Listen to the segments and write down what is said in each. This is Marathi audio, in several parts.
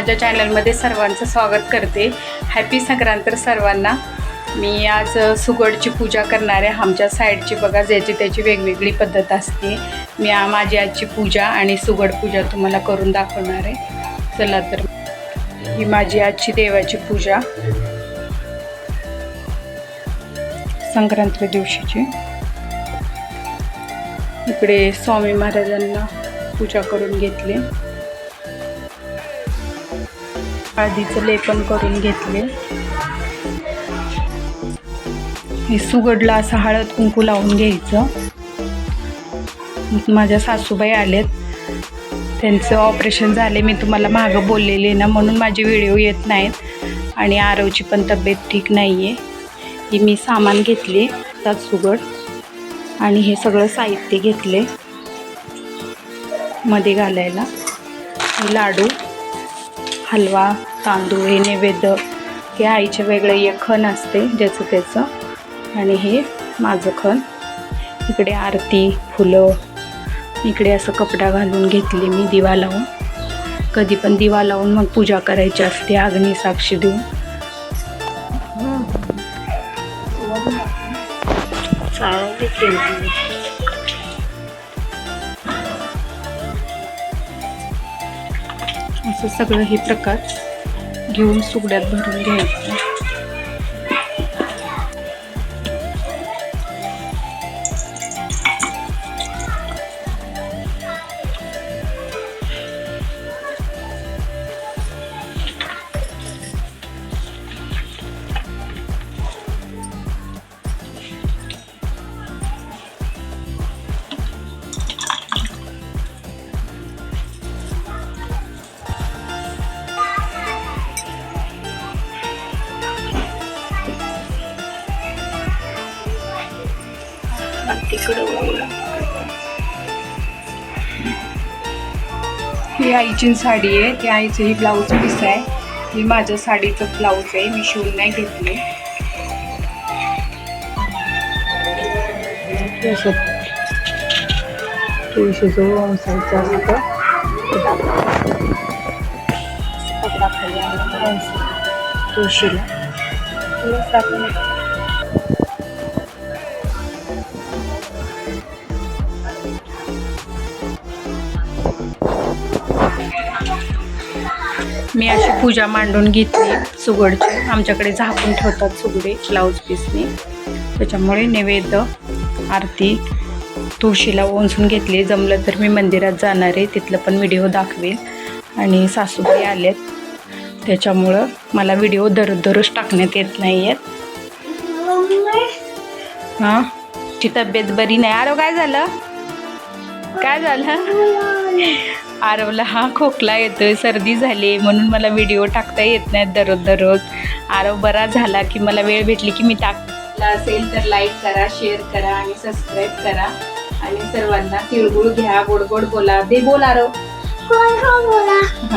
माझ्या चॅनलमध्ये सर्वांचं स्वागत करते। हॅपी संक्रांत सर्वांना। मी आज सुगडची पूजा करणार आहे। आमच्या साईडची बघा ज्याची त्याची वेगवेगळी पद्धत असते। मी माझी आजची पूजा आणि सुगड पूजा तुम्हाला करून दाखवणार आहे। चला तर ही माझी आजची देवाची पूजा संक्रांत दिवशीची। इकडे स्वामी महाराजांना पूजा करून घेतले, हळदीचं लेपन करून घेतले। हे सुगडला असं हळद कुंकू लावून घ्यायचं। माझ्या सासूबाई आलेत, त्यांचं ऑपरेशन झाले। मी तुम्हाला मागं बोललेले ना, म्हणून माझे व्हिडिओ येत नाहीत। आणि आरवची पण तब्येत ठीक नाही आहे। ही मी सामान घेतले त्यात सुगड आणि हे सगळं साहित्य घेतले मध्ये घालायला। हे लाडू, हलवा, तांदूळ, हे नैवेद्य, हे आईचे वेगळं एक खण असते ज्याचं त्याचं, आणि हे माझं खण। इकडे आरती, फुलं, इकडे असं कपडा घालून घेतली मी दिवा लावून। कधी पण दिवा लावून मग पूजा करायची असते, अग्नी साक्षी देऊन। असं सगळं हे प्रकार घेऊन सुगड्यात भरून घ्यायचं। ही आईची साडी आहे, ती आईचं ही ब्लाऊज पीस आहे। ही माझ्या साडीचं ब्लाऊज आहे, मी शिवून नाही घेतले। तुळशीचं वंसाचं असतं, कपडा खाली आणि तुळशीला तुळस टाकून। मी अशी पूजा मांडून घेतली सुगडची। आमच्याकडे झाकून ठेवतात सुगडे ब्लाऊज पीसने, त्याच्यामुळे नैवेद्य, आरती, तुळशीला ओंसून घेतली। जमलं तर मी मंदिरात जाणार आहे, तिथलं पण व्हिडिओ दाखवेल। आणि सासूबाई आलेत, त्याच्यामुळं मला व्हिडिओ दररोज टाकण्यात येत नाही आहेत। हां, ती तब्येत बरी नाही। आरव काय झालं? काय झालं? आरवला हा खोकला येतोय, सर्दी झाली, म्हणून मला व्हिडिओ टाकता येत नाहीत दररोज। आरव बरा झाला की मला वेळ भेटली की मी टाकला असेल तर लाईक करा, शेअर करा आणि सबस्क्राईब करा। आणि सर्वांना तिळगुळ घ्या, गोड गोड बोला। दे बोल आरव,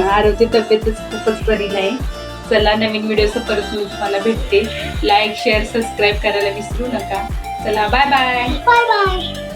आरवची तब्येतच खूपच बरी नाही। चला, नवीन व्हिडिओ परत मी तुम्हाला भेटते। लाईक, शेअर, सबस्क्राईब करायला विसरू नका। चला, बाय बाय बाय बाय।